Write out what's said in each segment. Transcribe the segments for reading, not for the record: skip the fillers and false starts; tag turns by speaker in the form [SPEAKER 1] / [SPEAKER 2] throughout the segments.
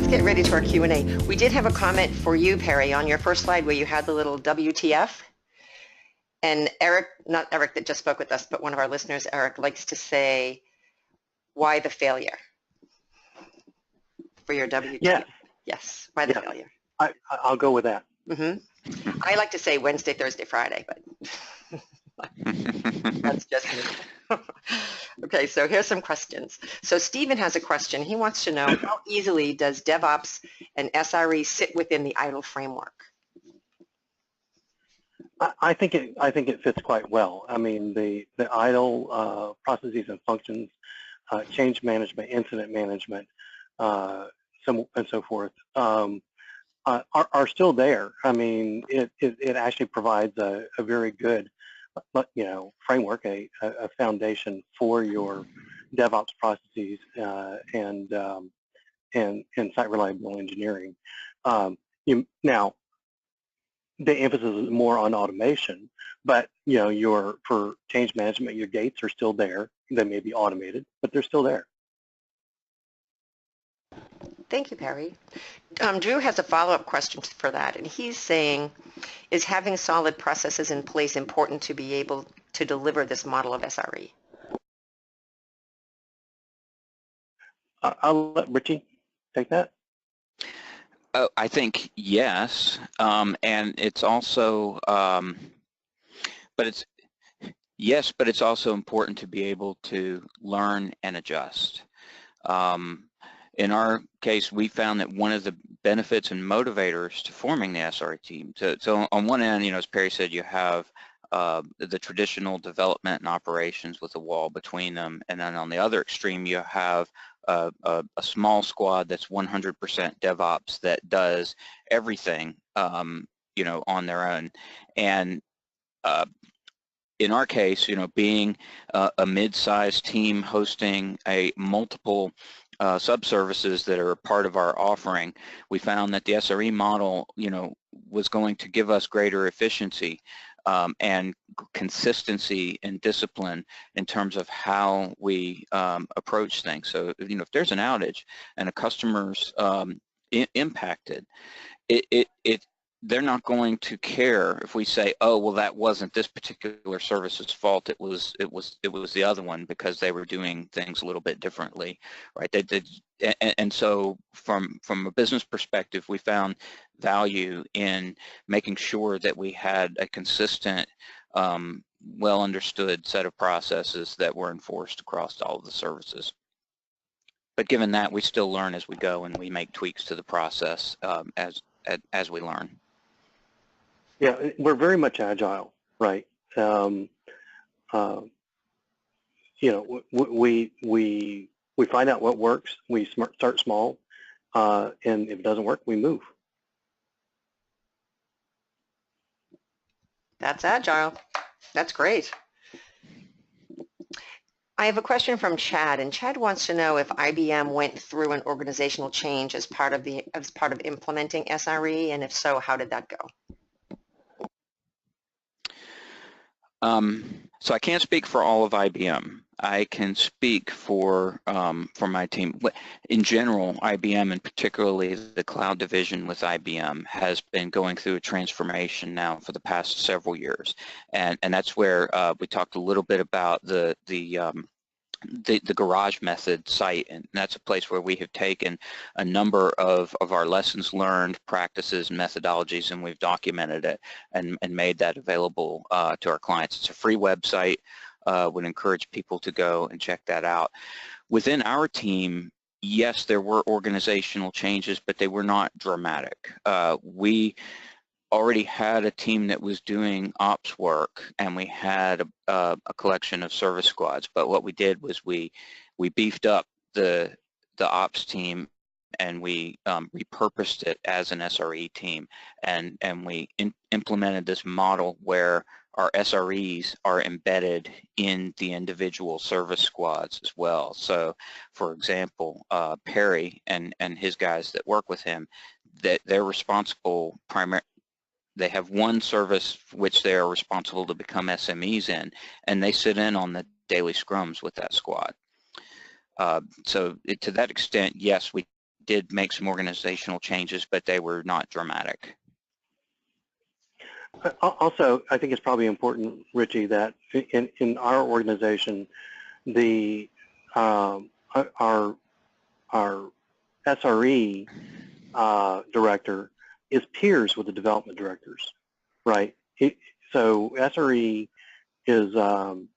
[SPEAKER 1] get ready to our Q&A. We did have a comment for you, Perry, on your first slide where you had the little WTF. And Eric, not Eric that just spoke with us, but one of our listeners, Eric, likes to say, why the failure for your WTF?
[SPEAKER 2] Yeah.
[SPEAKER 1] Yes, why the failure?
[SPEAKER 2] I'll go with that.
[SPEAKER 1] Mm-hmm. I like to say Wednesday, Thursday, Friday, but that's just me. Okay, so here's some questions. So Stephen has a question. He wants to know, how easily does DevOps and SRE sit within the IDLE framework?
[SPEAKER 2] I think it fits quite well. I mean, the IDLE processes and functions, change management, incident management, and so forth, are still there. I mean, it actually provides a very good, framework, a foundation for your DevOps processes and site reliable engineering. Now, the emphasis is more on automation, but for change management, your gates are still there. They may be automated, but they're still there.
[SPEAKER 1] Thank you, Perry. Drew has a follow-up question for that, and he's saying, is having solid processes in place important to be able to deliver this model of SRE?
[SPEAKER 2] I'll let Richie take that.
[SPEAKER 3] Oh, I think yes, and it's also, but it's also important to be able to learn and adjust. In our case, we found that one of the benefits and motivators to forming the SRE team. So on one end, as Perry said, you have the traditional development and operations with a wall between them, and then on the other extreme, you have a small squad that's 100% DevOps that does everything, on their own. And in our case, being a mid-sized team hosting multiple subservices that are a part of our offering, we found that the SRE model, was going to give us greater efficiency and consistency and discipline in terms of how we approach things. So, if there's an outage and a customer's impacted, they're not going to care if we say, oh, well, that wasn't this particular service's fault. It was the other one because they were doing things a little bit differently, right? And so from a business perspective, we found value in making sure that we had a consistent, well understood set of processes that were enforced across all of the services. But given that, we still learn as we go, and we make tweaks to the process as we learn.
[SPEAKER 2] Yeah, we're very much agile, right? We find out what works. We start small, and if it doesn't work, we move.
[SPEAKER 1] That's agile. That's great. I have a question from Chad, and Chad wants to know if IBM went through an organizational change as part of implementing SRE, and if so, how did that go?
[SPEAKER 3] So I can't speak for all of IBM. I can speak for my team. In general, IBM, and particularly the cloud division with IBM, has been going through a transformation now for the past several years, and that's where we talked a little bit about the garage method site, and that's a place where we have taken a number of our lessons learned, practices, and methodologies, and we've documented it and made that available to our clients. It's a free website. Would encourage people to go and check that out. Within our team, yes, there were organizational changes, but they were not dramatic. We already had a team that was doing ops work, and we had a collection of service squads. But what we did was we beefed up the ops team, and we repurposed it as an SRE team, and we implemented this model where our SREs are embedded in the individual service squads as well. So, for example, Perry and his guys that work with him, that they're responsible primarily. They have one service which they are responsible to become SMEs in, and they sit in on the daily scrums with that squad. So to that extent, yes, we did make some organizational changes, but they were not dramatic.
[SPEAKER 2] Also, I think it's probably important, Richie, that in our organization, the our SRE director is peers with the development directors, right? So SRE is, and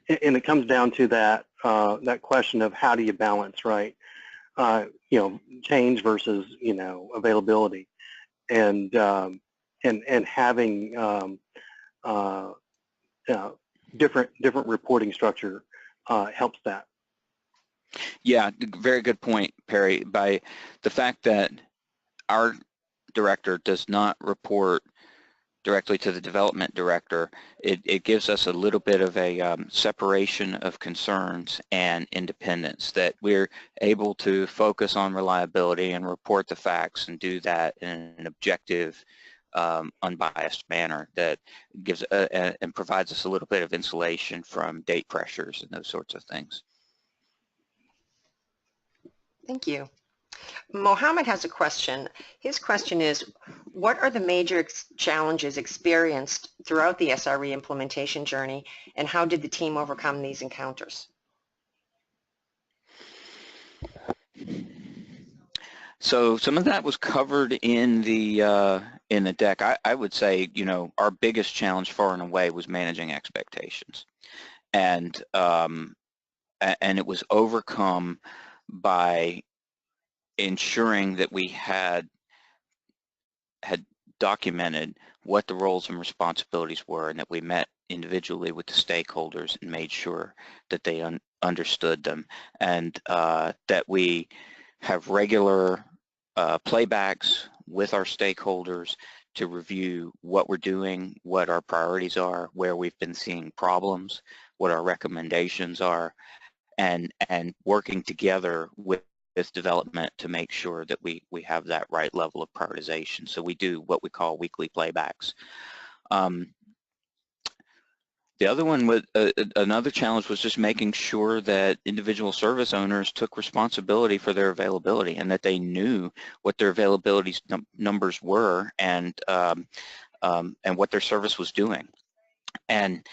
[SPEAKER 2] it comes down to that that question of how do you balance, right? Change versus availability, and having different reporting structure helps that.
[SPEAKER 3] Yeah, very good point, Perry. By the fact that our director does not report directly to the development director, it gives us a little bit of a separation of concerns and independence, that we're able to focus on reliability and report the facts and do that in an objective, unbiased manner that gives and provides us a little bit of insulation from date pressures and those sorts of things.
[SPEAKER 1] Thank you. Mohammed has a question. His question is, what are the major challenges experienced throughout the SRE implementation journey, and how did the team overcome these encounters?
[SPEAKER 3] So some of that was covered in the deck. I would say, our biggest challenge far and away was managing expectations, and it was overcome by ensuring that we had documented what the roles and responsibilities were, and that we met individually with the stakeholders and made sure that they understood them, and that we have regular playbacks with our stakeholders to review what we're doing, what our priorities are, where we've been seeing problems, what our recommendations are, and working together with development to make sure that we have that right level of prioritization. So we do what we call weekly playbacks. The other one was another challenge was just making sure that individual service owners took responsibility for their availability, and that they knew what their availability numbers were, and what their service was doing. And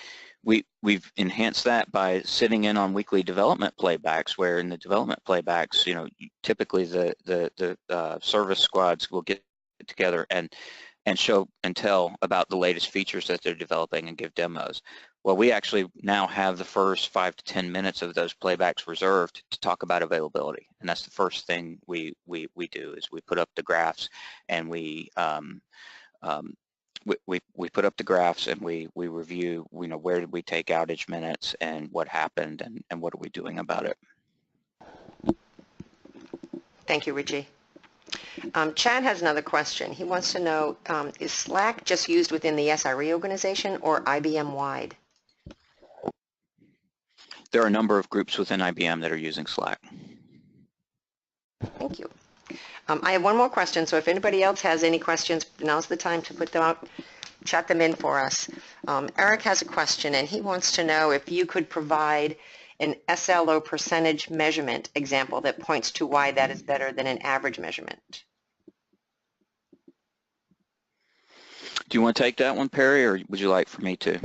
[SPEAKER 3] we've enhanced that by sitting in on weekly development playbacks, where in the development playbacks, typically the service squads will get together and show and tell about the latest features that they're developing and give demos. Well, we actually now have the first 5 to 10 minutes of those playbacks reserved to talk about availability, and that's the first thing we do, is we put up the graphs, and we put up the graphs, and we review, where did we take outage minutes and what happened, and what are we doing about it.
[SPEAKER 1] Thank you, Richie. Chad has another question. He wants to know, is Slack just used within the SRE organization or IBM wide?
[SPEAKER 3] There are a number of groups within IBM that are using Slack.
[SPEAKER 1] Thank you. I have one more question, so if anybody else has any questions, now's the time to put them out, chat them in for us. Eric has a question, and he wants to know if you could provide an SLO percentage measurement example that points to why that is better than an average measurement.
[SPEAKER 3] Do you want to take that one, Perry, or would you like for me to?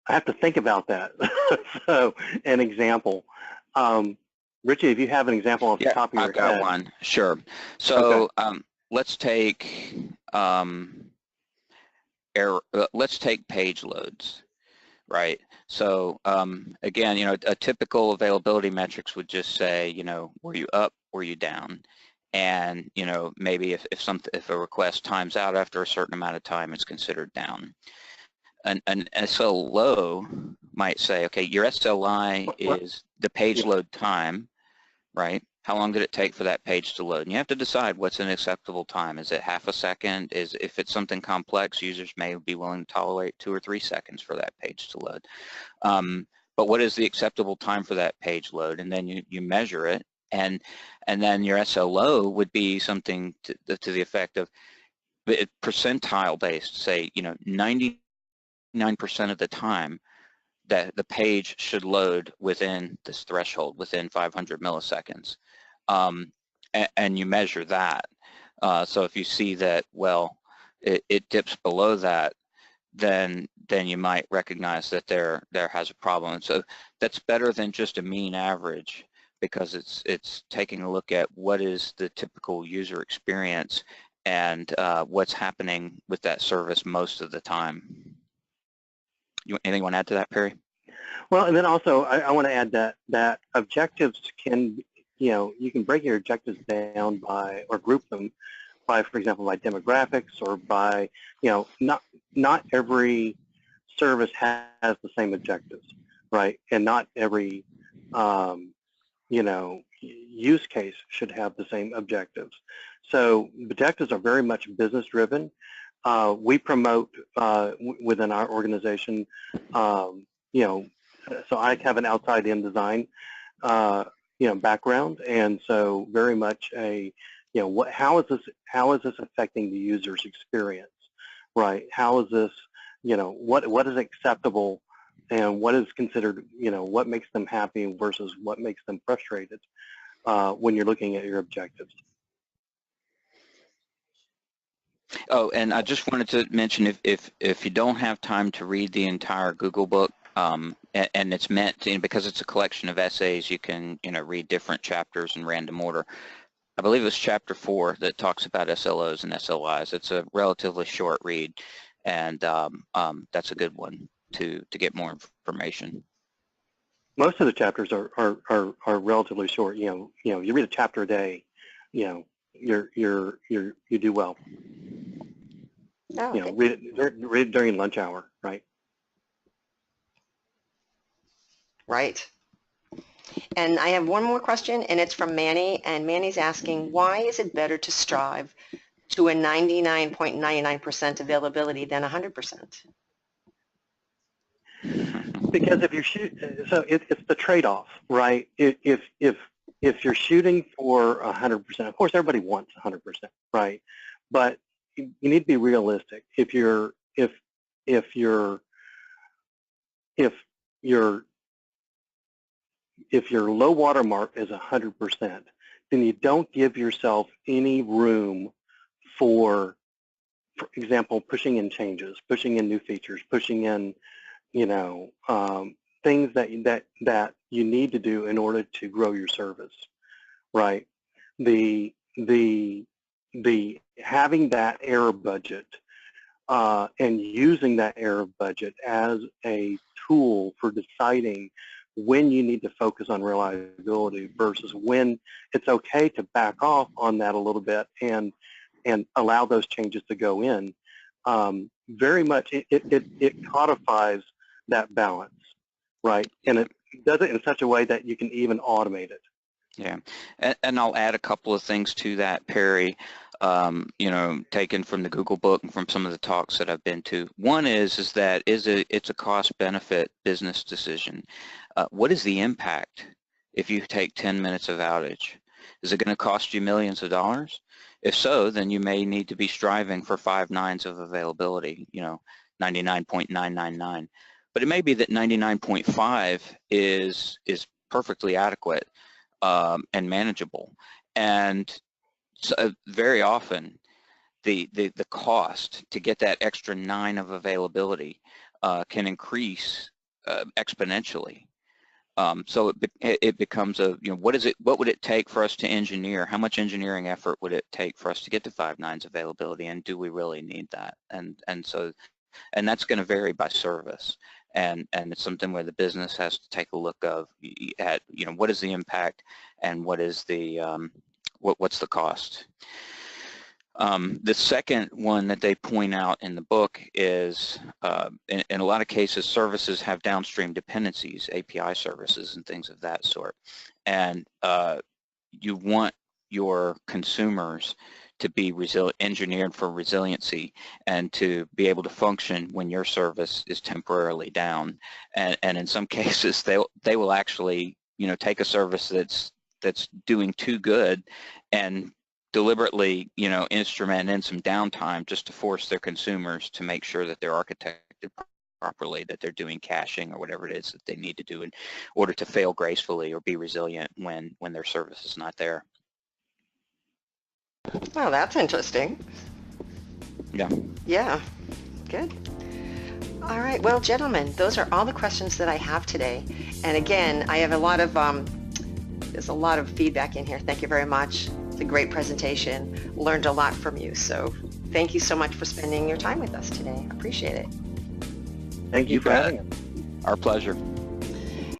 [SPEAKER 2] I have to think about that. So, an example. Richie, if you have an example off the top of your head.
[SPEAKER 3] I've got one. Sure. So let's take page loads, right? So again, a typical availability metrics would just say, were you up, were you down? And maybe if a request times out after a certain amount of time, it's considered down. An SLO might say, okay, your SLI is the page load time, right? How long did it take for that page to load? And you have to decide what's an acceptable time. Is it half a second? If it's something complex, users may be willing to tolerate 2 or 3 seconds for that page to load. But what is the acceptable time for that page load? And then you measure it, and then your SLO would be something to the effect of percentile based, say 90 99% of the time that the page should load within this threshold, within 500 milliseconds. And you measure that. So if you see that, well, it dips below that, then you might recognize that there has a problem. So that's better than just a mean average, because it's taking a look at what is the typical user experience and what's happening with that service most of the time. Anything you want to add to that, Perry?
[SPEAKER 2] Well, and then also I want to add that objectives can, you can break your objectives down by, or group them by, for example, by demographics, or by, not every service has the same objectives, right? And not every, use case should have the same objectives. So objectives are very much business driven. We promote within our organization, so I have an outside-in design, background, and so very much a, how is this affecting the user's experience, right? How is this, what is acceptable, and what is considered, what makes them happy versus what makes them frustrated when you're looking at your objectives.
[SPEAKER 3] Oh, and I just wanted to mention, if you don't have time to read the entire Google book, and it's meant to, because it's a collection of essays, you can read different chapters in random order. I believe it's chapter 4 that talks about SLOs and SLIs. It's a relatively short read, and that's a good one to get more information.
[SPEAKER 2] Most of the chapters are relatively short. You read a chapter a day, you do well.
[SPEAKER 1] Oh,
[SPEAKER 2] read it during lunch hour, right?
[SPEAKER 1] right. And I have one more question, and it's from Manny, and Manny's asking, why is it better to strive to a 99.99% availability than 100%?
[SPEAKER 2] Because if you're so it's the trade-off, right? If you're shooting for 100%, of course everybody wants 100%, right? But you need to be realistic. If your low water mark is 100%, then you don't give yourself any room for example, pushing in changes, pushing in new features, pushing in, things that you need to do in order to grow your service, right? The having that error budget and using that error budget as a tool for deciding when you need to focus on reliability versus when it's okay to back off on that a little bit and allow those changes to go in. Very much it codifies that balance, right? And it does it in such a way that you can even automate it.
[SPEAKER 3] Yeah, and I'll add a couple of things to that, Perry, taken from the Google book and from some of the talks that I've been to. One is that it's a cost-benefit business decision. What is the impact if you take 10 minutes of outage? Is it going to cost you millions of dollars? If so, then you may need to be striving for 5 nines of availability, 99.999. But it may be that 99.5 is perfectly adequate and manageable. And so very often, the cost to get that extra 9 of availability can increase exponentially. So it becomes a, what would it take for us to engineer? How much engineering effort would it take for us to get to 5 nines availability, and do we really need that? And that's going to vary by service, and it's something where the business has to take a look at what is the impact and what is the what's the cost. The second one that they point out in the book is, in a lot of cases, services have downstream dependencies, API services and things of that sort. And you want your consumers to be engineered for resiliency and to be able to function when your service is temporarily down. And in some cases, they will actually, take a service that's doing too good and deliberately, instrument in some downtime just to force their consumers to make sure that they're architected properly, that they're doing caching or whatever it is that they need to do in order to fail gracefully or be resilient when their service is not there.
[SPEAKER 1] Well, that's interesting.
[SPEAKER 3] Yeah.
[SPEAKER 1] Yeah, good. All right, well, gentlemen, those are all the questions that I have today. And again, I have a lot of, there's a lot of feedback in here. Thank you very much. It's a great presentation. Learned a lot from you. So thank you so much for spending your time with us today. Appreciate it.
[SPEAKER 2] Thank you for having us.
[SPEAKER 3] Our pleasure.